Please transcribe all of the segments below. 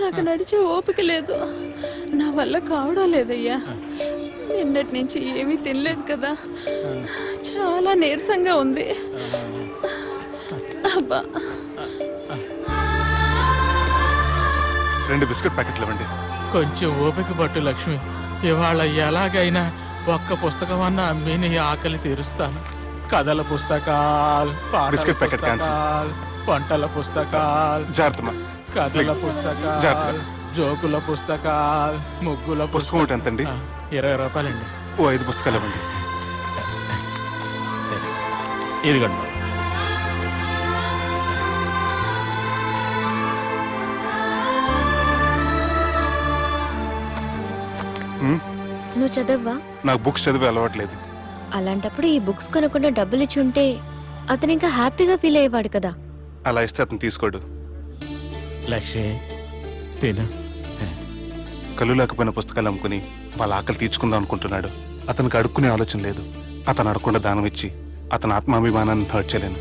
నాకు నడిచే ఓపిక లేదు, నా వల్ల కావడం లేదయ్యా. నిన్నటి నుంచి ఏమీ తినలేదు కదా, చాలా నీరసంగా ఉంది. అబ్బా, 2 బిస్కెట్ ప్యాకెట్లు ఇవ్వండి. కొంచెం ఓపిక పట్టు లక్ష్మి. ఇవాళ ఎలాగైనా ఒక్క పుస్తకం అన్న అమ్మి నీ ఆకలి తీరుస్తాను. కథల పుస్తకాలు, బిస్కెట్ ప్యాకెట్ పుస్తకాలు, వంటల పుస్తకాలు, జాగ్రత్త. కథల పుస్తకాలు, జోకుల పుస్తకాలు, ముగ్గుల పుస్తకం ఒకటి ఎంతండి? 20 రూపాయలండి. ఓ 5 పుస్తకాలు ఇవ్వండి. ఇదిగండి. నువ్వు చదవ్వా? నాకు బుక్స్ చదివే అలవాట్లేదు. అలాంటప్పుడు ఈ బుక్స్ కొనకుండా డబ్బులు ఇచ్చి ఉంటే అతను ఇంకా హ్యాపీగా ఫీల్ అయ్యేవాడు కదా. అలా ఇస్తే అతను తీసుకోడు. లక్ష్మి తిను. కళ్ళు లేకపోయిన పుస్తకాలు అమ్ముకుని వాళ్ళ ఆకలి తీర్చుకుందాం అనుకుంటున్నాడు. అతనికి అడుక్కునే ఆలోచన లేదు. అతను అడగకుండా దానం ఇచ్చి అతని ఆత్మాభిమానాన్ని హర్ట్ చేయలేను.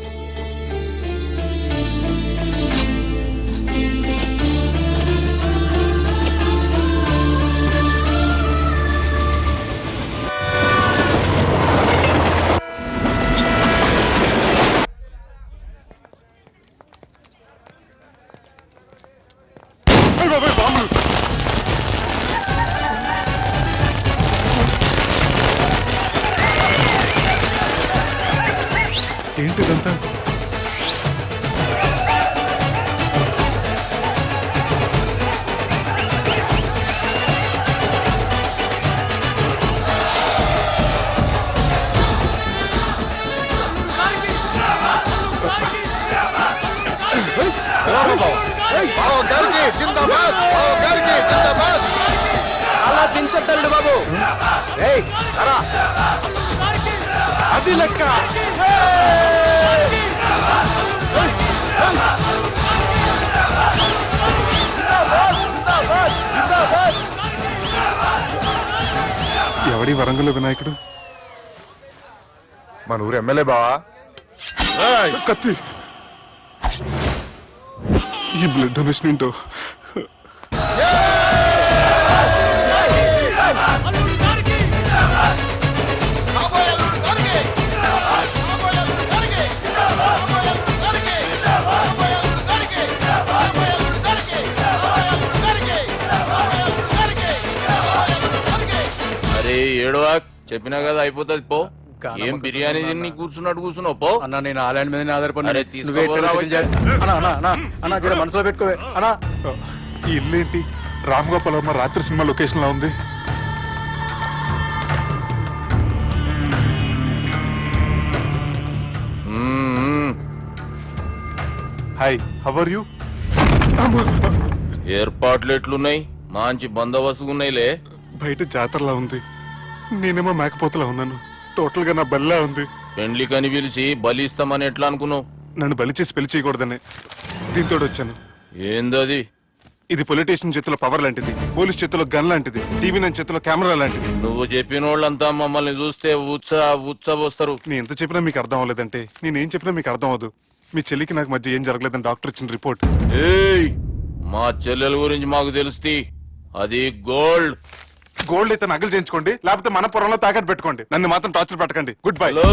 ఏంటిదంతా? అలా దించద్దండి బాబు. అది లెక్క. ఎవడి వరంగల్ వినాయకుడు? మన ఊరు ఎమ్మెల్యే బావా. కత్తి. ఈ బ్లడ్ డొనేషన్ ఏంటో. ఏడవా, చెప్పినా కదా అయిపోతుంది. పో. ఏం బిర్యానీ తిని కూర్చున్నట్టు కూర్చున్నావు? పో అన్న, నేను ఆ ల్యాండ్ మీద ఆధారపడి మనసులో పెట్టుకోవే అన్నా. ఈ ఇల్లేంటి రామ్ గోపాల్ వర్మ రాత్రి సినిమా లొకేషన్ లా ఉంది. Hi, how are you? ఏర్పాట్లు ఎట్లున్నాయి? మంచి బందోబస్తు ఉన్నాయిలే. బయట జాతరలా ఉంది, నేనేమో మేకపోతలా ఉన్నాను. టోటల్ గా నా బలిలా ఉంది. పెండ్లి కని పిలిచి బలి ఇస్తామని ఎట్లా అనుకున్నావు? నన్ను బలి చేసి పెళ్లి చేయకూడదని దీంతో వచ్చాను. ఏందది? ఇది పొలిటీషియన్ చేతిలో పవర్ లాంటిది, పోలీస్ చేతిలో గన్ లాంటిది, టీవీ నన్ను చేతిలో కెమెరా లాంటిది. నువ్వు చెప్పిన వాళ్ళంతా మమ్మల్ని చూస్తే ఉత్సవస్తారు. నేను ఎంత చెప్పినా మీకు అర్థం అవ్వలేదంటే నేనేం చెప్పినా మీకు అర్థం అవ్వదు. మీ చెల్లికి నాకు మధ్య ఏం జరగలేదని డాక్టర్ ఇచ్చిన రిపోర్ట్. ఏయ్, మా చెల్లెల గురించి మాకు తెలుస్తుంది. అది గోల్డ్. గోల్డ్ అయితే నగలు చేయించుకోండి, లేకపోతే మన పొరంలో తాకట్టు పెట్టుకోండి. నన్ను మాత్రం టార్చర్ పెట్టకండి. Good bye. హలో,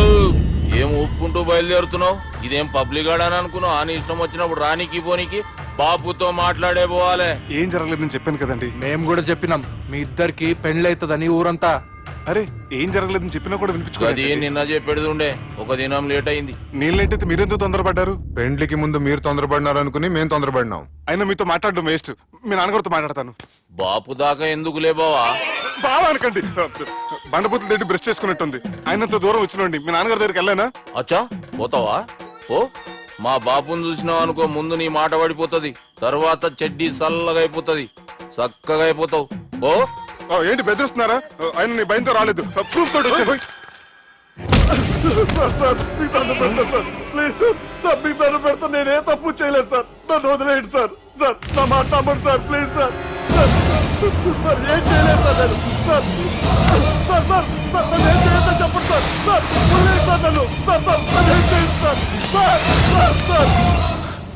ఏం ఒప్పుకుంటూ బయలుదేరుతున్నావు? ఇదేం పబ్లిక్ గార్డెన్ అనుకున్నావు? అని ఇష్టం వచ్చినప్పుడు రానికి పోనీకి బాబుతో మాట్లాడే పోవాలి. ఏం జరగలేదని చెప్పాను కదండి. మేము కూడా చెప్పినాం, మీ ఇద్దరికి పెండ్లైతుందని ఊరంతా. అరే, ఏం జరగలేదని చెప్పినా కూడా అది వినిపించుకోండి. నిన్న చెప్పేడుండే, ఒక దినం లేట్ అయింది. నేనైతే మీరెందుకు తొందరపడ్డారు? పెండ్లికి ముందు మీరు తొందరపడినారు అనుకుని మేము తొందరపడినాం. అయినా మీతో మాట్లాడడం వేస్ట్. మీ నాన్నగారితో మాట్లాడతాను. బాపు దాకా ఎందుకులే బావా? బావా అనకండి, బండబూతులు తింటే బ్రష్ చేసుకున్నట్టుంది. ఆయనంత దూరం వచ్చినండి. మీ నాన్నగారి దగ్గరికి వెళ్ళానా? అచ్చా, పోతావా? ఓ, మా బాపుని చూసినావు అనుకో, ముందు నీ మాట పడిపోతుంది, తర్వాత చెడ్డీ చల్లగా అయిపోతుంది, చక్కగా అయిపోతావు. ఓ, ఏంటి బెదిరిస్తున్నారా? ఆయన నీ భయంతో రాలేదు, ప్రూఫ్ తోటి వచ్చాను. సార్, మీకు దండం పెడతా సార్, ప్లీజ్ సార్. సార్, మీకు దండం పెడతా, నేనే తప్పు చేయలేదు సార్. నన్ను వదిలేయండి సార్. సార్, నా మాట నమ్మండి సార్, ప్లీజ్ సార్. సార్, ఏం చేయలేదు సార్ నేను. సార్ సార్ సార్ సార్ నన్ను ఏం చేయొద్దని చెప్పండి సార్. సార్, వదిలేయండి సార్ నన్ను. సార్ సార్ నన్ను ఏం చేయండి సార్. సార్ సార్ సార్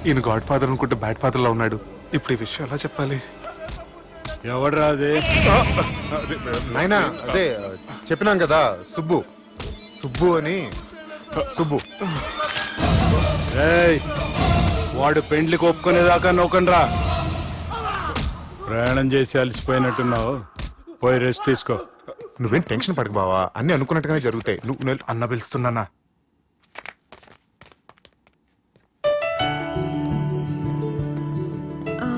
ఈయన గాడ్ ఫాదర్ అనుకుంటే బ్యాడ్ ఫాదర్ లా ఉన్నాడు. ఇప్పుడు ఈ విషయం ఎలా చెప్పాలి? ఎవడ్రా అది? నాయనా అదే చెప్పినాం కదా సుబ్బు సుబ్బు అని సుబ్బు. ఏయ్, వాడు పెండ్లికి ఒప్పుకునేదాకా నోకండ్రా. ప్రయాణం చేసి అలసిపోయినట్టున్నావు, పోయి రెస్ట్ తీసుకో. నువ్వేం టెన్షన్ పడకు బావా, అన్ని అనుకున్నట్టుగానే జరుగుతాయి. నువ్వు అన్న పిలుస్తున్నానా? ఆ,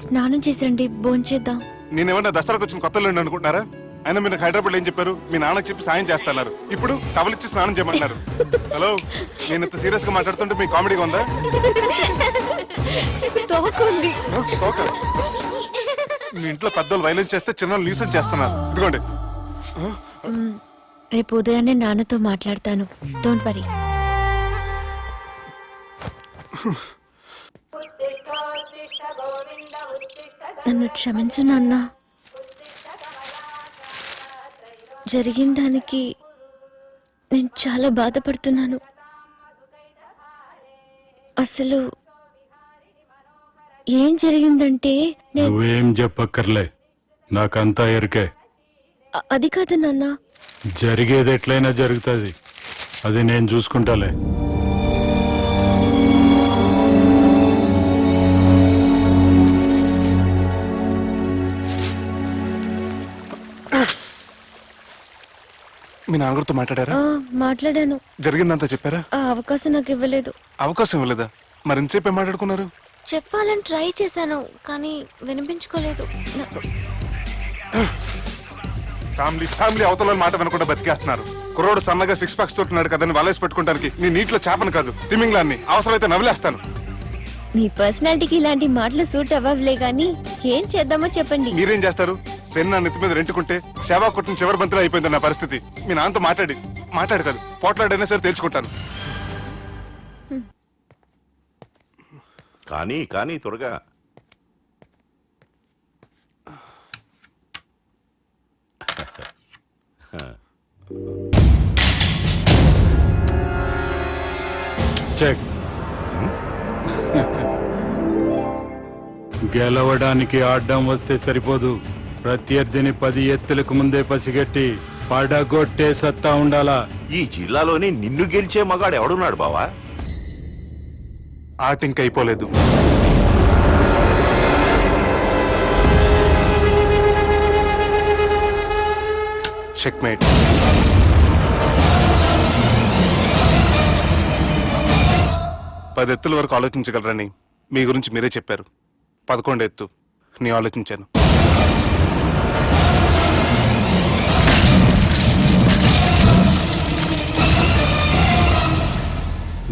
స్నానం చేసండి, భోంచేద్దాం. నేనేమన్నా దసరాకు వచ్చిన కొత్తలో అనుకుంటున్నారా? అయినా మీరు నాకు హైదరాబాద్ ఏం చెప్పారు? మీ నాన్నకి చెప్పి సాయం చేస్తున్నారు, ఇప్పుడు టవల్ ఇచ్చి స్నానం చేయమంటున్నారు. హలో, నేను ఇంత సీరియస్ గా మాట్లాడుతుంటే మీకు కామెడీగా ఉందా? తోకుంది. తోక. మీ ఇంట్లో పెద్దోళ్ళు వైలెన్స్ చేస్తే చిన్న న్యూసెన్స్ చేస్తున్నారు. ఇదిగోండి. రేపు ఉదయాన్నే నాన్నతో మాట్లాడతాను, డోంట్ వరీ. నన్ను క్షమించు నాన్న. జరిగిన దానికి నేను చాలా బాధపడుతున్నాను. అసలు ఏం జరిగిందంటే నువ్వేం చెప్పక్కర్లే, నాకంతా ఎరికే. అది కాదు నాన్న. జరిగేది ఎట్లయినా జరుగుతుంది, అది నేను చూసుకుంటాలే. మీ నాన్నగారితో మాట్లాడారా? మాట్లాడాను. జరిగిందంతా చెప్పారా? ఆ అవకాశం నాకు ఇవ్వలేదు. అవకాశం ఇవ్వలేదా? మరి ఎంతసేపు ఏం మాట్లాడుకున్నారు? చెప్పాలని ట్రై చేశాను, కానీ వినిపించుకోలేదు. ఫ్యామిలీ అవతల మాట వినకుండా బతికేస్తున్నారు. కుర్రోడు సన్నగా 6 ప్యాక్స్ తోటున్నాడు కదని వలేసి పెట్టుకుంటానికి నీ నీటిలో చేపను కాదు తిమింగ్లాన్ని అవసరమైతే నవ్వులేస్తాను. నీ పర్సనాలిటీకి ఇలాంటి మాటలు సూట్ అవ్వలే, గానీ ఏం చేద్దామో చెప్పండి. మీరేం చేస్తారు? సెన్న నెత్తి మీద రెంటుకుంటే శవా కొట్టిన చివరి బంతిలో అయిపోయింది నా పరిస్థితి. మీ నాన్నతో మాట్లాడి కాదు పోట్లాడైనా సరే తెలుసుకుంటాను. కానీ త్వరగా. చెక్. గెలవడానికి ఆడ్డం వస్తే సరిపోదు, ప్రత్యర్థిని 10 ఎత్తులకు ముందే పసిగట్టి పడగొట్టే సత్తా ఉండాలా. ఈ జిల్లాలోని నిన్ను గెలిచే మగాడు ఎవడున్నాడు బావా? ఆట ఇంకా అయిపోలేదు. చెక్మేట్. పది ఎత్తుల వరకు ఆలోచించగలరని మీ గురించి మీరే చెప్పారు. 11 ఎత్తు నేను ఆలోచించాను.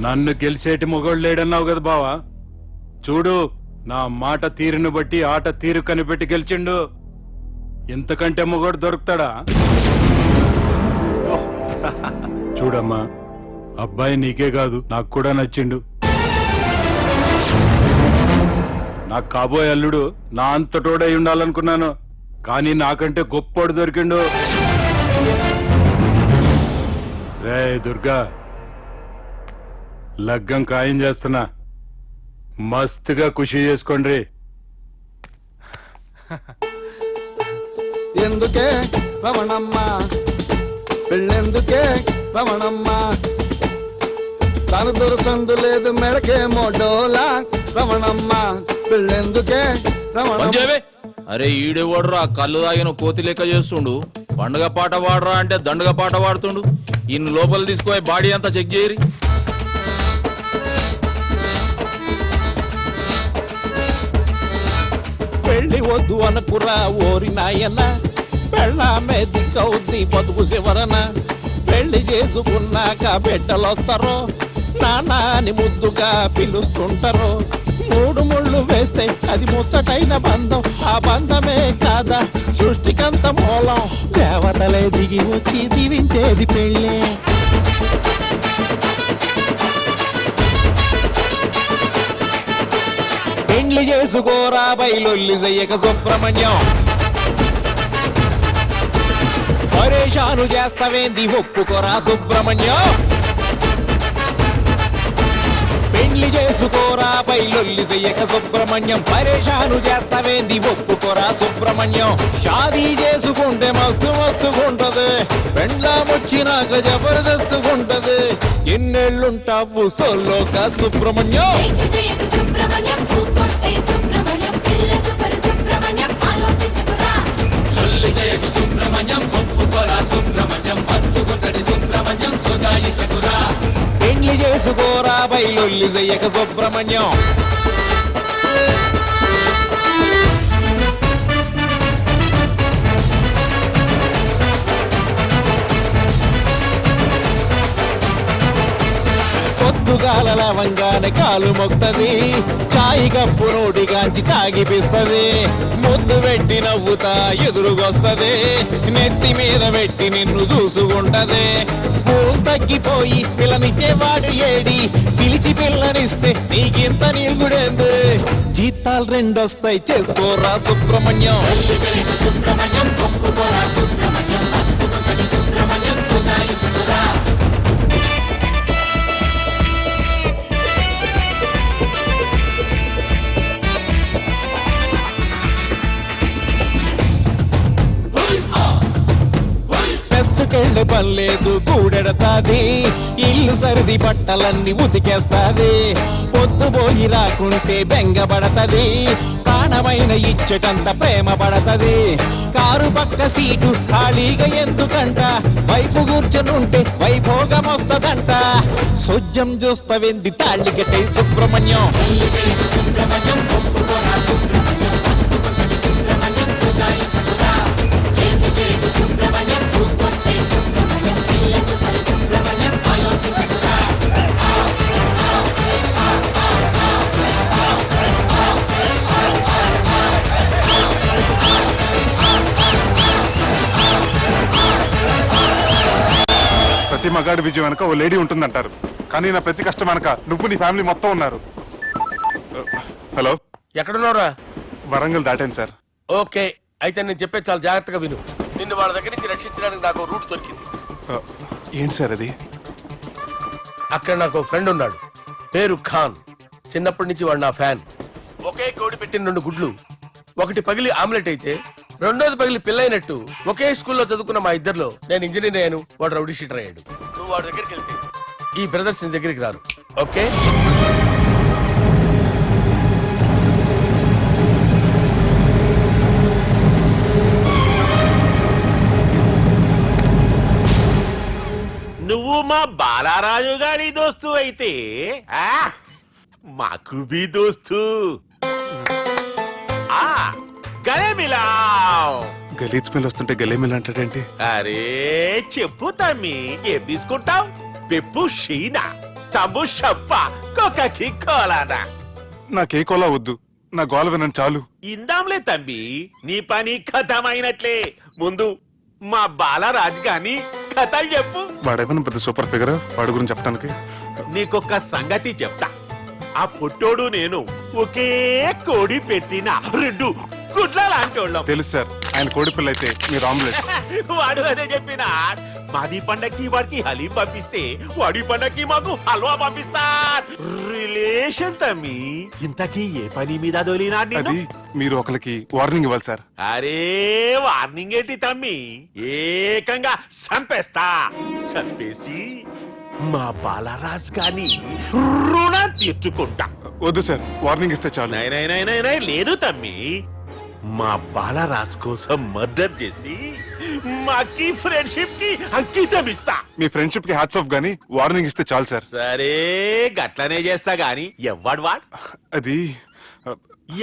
నన్ను గెలిచేటి మొగోడు లేడన్నావు కదా బావా, చూడు నా మాట తీరును బట్టి ఆట తీరు కనిపెట్టి గెలిచిండు. ఇంతకంటే మొగోడు దొరుకుతాడా? చూడమ్మా, అబ్బాయి నీకే కాదు నాకు కూడా నచ్చిండు. నాకు కాబోయే అల్లుడు నా అంతటోడై ఉండాలనుకున్నాను, కానీ నాకంటే గొప్పోడు దొరికిండు. రే దుర్గా, లగ్గం ఖాయం చేస్తున్నా, మస్తుగా ఖుషి చేసుకోండి. ఎందుకే రమణమ్మ పెళ్ళెందుకే రమణమ్మ, తను దొరసందు లేదు మెడకేమో డోలా రమణమ్మ పెళ్ళెందుకే రమణమ్మ. అరే ఈడే వాడరా కళ్ళు తాగిన కోతి లెక్క చేస్తుండు. పండుగ పాట వాడరా అంటే దండుగ పాట వాడుతుండు. ఇన్ని లోపల తీసుకుపోయి బాడీ అంతా చెక్ చేయరి. పెళ్లి వద్దు అనుకురా ఓరి నాయన, పెళ్ళామే దిక్కవుద్ది బతుకు చివరన. పెళ్లి చేసుకున్నాక బిడ్డలొస్తారో నాన్న అని ముద్దుగా పిలుస్తుంటారో. 3 ముళ్ళు వేస్తే అది ముచ్చటైన బంధం, ఆ బంధమే కాదా సృష్టికంత మూలం. దేవతలే దిగి వచ్చి దీవించేది పెళ్ళే. పెళ్లి చేసుకోరా బయలొల్లి చెయ్యక సుబ్రహ్మణ్యం, పరేషాను చేస్తావేంది ఒప్పుకోరా సుబ్రహ్మణ్యం. పెళ్లి పెళ్లి చేసుకోరా బయలొల్లి చెయ్యక సుబ్రహ్మణ్యం పరేషాను చేస్తావేంది ఒప్పుకోరా సుబ్రహ్మణ్యం షాదీ చేసుకుంటే మస్తు మస్తుగుంటది పెండ్లామొచ్చినాక జబర్దస్తుగుంటది ఎన్నేళ్ళుంటావు సోలోగా సుబ్రహ్మణ్యం పెళ్లి చేసుకోరా బయలొల్లి చెయ్యక సుబ్రహ్మణ్యం పొద్దుగాల లవంగానే కాలు మొక్తది చాయి కప్పు నోటిగాంచి తాగిపిస్తది ముద్దు పెట్టి నవ్వుతా ఎదురుగొస్తది నెత్తి మీద పెట్టి నిన్ను చూసుకుంటది భూమి తగ్గిపోయి పిల్లనిచ్చేవాడు ఏడి పిలిచి పిల్లనిస్తే నీకింత నీల్గుడేంది జీతాలు రెండొస్తాయి చేసుకోరా సుబ్రహ్మణ్యం మెస్సుకెళ్ళే పనిలేదు కూడెడతాది ఇల్లు సరిది బట్టలన్నీ ఉతికేస్తాది పొద్దుపోయి రాకుంటే బెంగపడతది ప్రాణమైన ఇచ్చటంత ప్రేమ పడతది కారు పక్క సీటు ఖాళీగా ఎందుకంట వైపు కూర్చొనుంటే వైభోగం వస్తదంట సొజ్జం చూస్తవెంది తాళ్ళి కట్టే సుబ్రహ్మణ్యం ప్రతి మగాడి విజయం వెనక ఓ లేడీ ఉంటుందంటారు, కానీ నా ప్రతి కష్టం వెనక నువ్వు నీ ఫ్యామిలీ మొత్తం ఉన్నారు. హలో, ఎక్కడున్నారా? వరంగల్ దాటాను సార్. ఓకే, అయితే నేను చెప్పేది చాలా జాగ్రత్తగా విను. నిన్ను వాళ్ళ దగ్గర నుంచి రక్షించడానికి నాకు రూట్ దొరికింది. ఏంటి సార్ అది? అక్కడ నాకు ఫ్రెండ్ ఉన్నాడు, పేరు ఖాన్. చిన్నప్పటి నుంచి వాడు నా ఫ్యాన్. ఒకే కోడి పెట్టిన 2 గుడ్లు, ఒకటి పగిలి ఆమ్లెట్ అయితే రెండోది పగిలి పిల్లైనట్టు ఒకే స్కూల్లో చదువుకున్న మా ఇద్దరిలో నేను ఇంజనీర్ అయ్యాను, వాడు రౌడీ షీటర్ అయ్యాడు. నువ్వు వాడి దగ్గరికి వెళ్తే ఈ బ్రదర్స్ నీ దగ్గరికి రారు. ఓకే, నువ్వు మా బాలారాజు గారి దోస్తు అయితే మాకు బి దోస్తు గలే మిలావ్. గలీజ్ స్మెల్ వస్తుంటే గలేమిల్ అంటాడేంటి? అరే చెప్పు తమ్మి, ఏం తీసుకుంటావు? పెప్పు షీనా, తమ్ము షప్ప, కొకకి కోలానా? నాకే కోలా వద్దు, నా గోల వినండి చాలు. ఇందాంలే తమ్మి, నీ పని ఖతమైనట్లే. ముందు మా బాలరాజ్ గాని కథలు చెప్పు. వాడేమైనా పెద్ద సూపర్ ఫిగర్, వాడి గురించి చెప్పడానికి. నీకొక సంగతి చెప్తా. ఆ పొట్టోడు నేను ఒకే కోడి పెట్టిన 2 గుడ్ల లాంటోళ్ళం. తెలుసు సార్, ఆయన కోడి పిల్ల అయితే మీరు ఆమ్లెట్. వాడు అదే చెప్పిన. మాది పండక్కి వాడికి హలీం పంపిస్తే వాడి పండక్కి మాకు హల్వా పంపిస్తా. రిలేషన్ తమ్మి. ఇంతకీ ఏ పని మీద దొలినా? అది మీరు ఒకరికి వార్నింగ్ ఇవ్వాలి సార్. అరే వార్నింగ్ ఏంటి తమ్మి, ఏకంగా సంపేస్తా. సంపేసి మా బాలరాజ్ గాని రుణం తీర్చుకుంటా. వద్దు సార్, వార్నింగ్ ఇస్తే చాలు. నై లేదు తమ్మి, మా బాలరాజ్ కోసం మర్డర్ చేసి మాకి ఫ్రెండ్షిప్ కి అంకితం ఇస్తా. మీ ఫ్రెండ్షిప్ కి హ్యాట్స్ ఆఫ్ గానీ వార్నింగ్ ఇస్తే చాలు సార్. సరే గట్లనే చేస్తా గాని ఎవ్వడు వాడ్? అది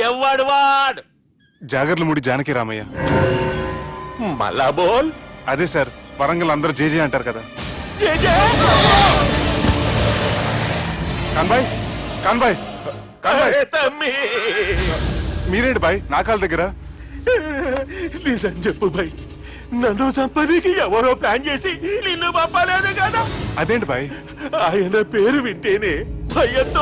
ఎవ్వడు వాడ్? జాగర్లమూడి జానకి రామయ్య. మళ్ళా బోల్. అదే సార్, వరంగల్ అందరూ జేజే అంటారు కదా. కాన్బాయ్, కాన్బాయ్, కాన్బాయ్. తమ్మి మీరేంటి బాయ్ నా కాళ్ళ దగ్గర? నిజం చెప్పు బాయ్, నన్ను సంపదికి ఎవరో ప్లాన్ చేసి నిన్ను పంపలేదు కదా? అదేంటి బాయ్? ఆయన పేరు వింటేనే భయంతో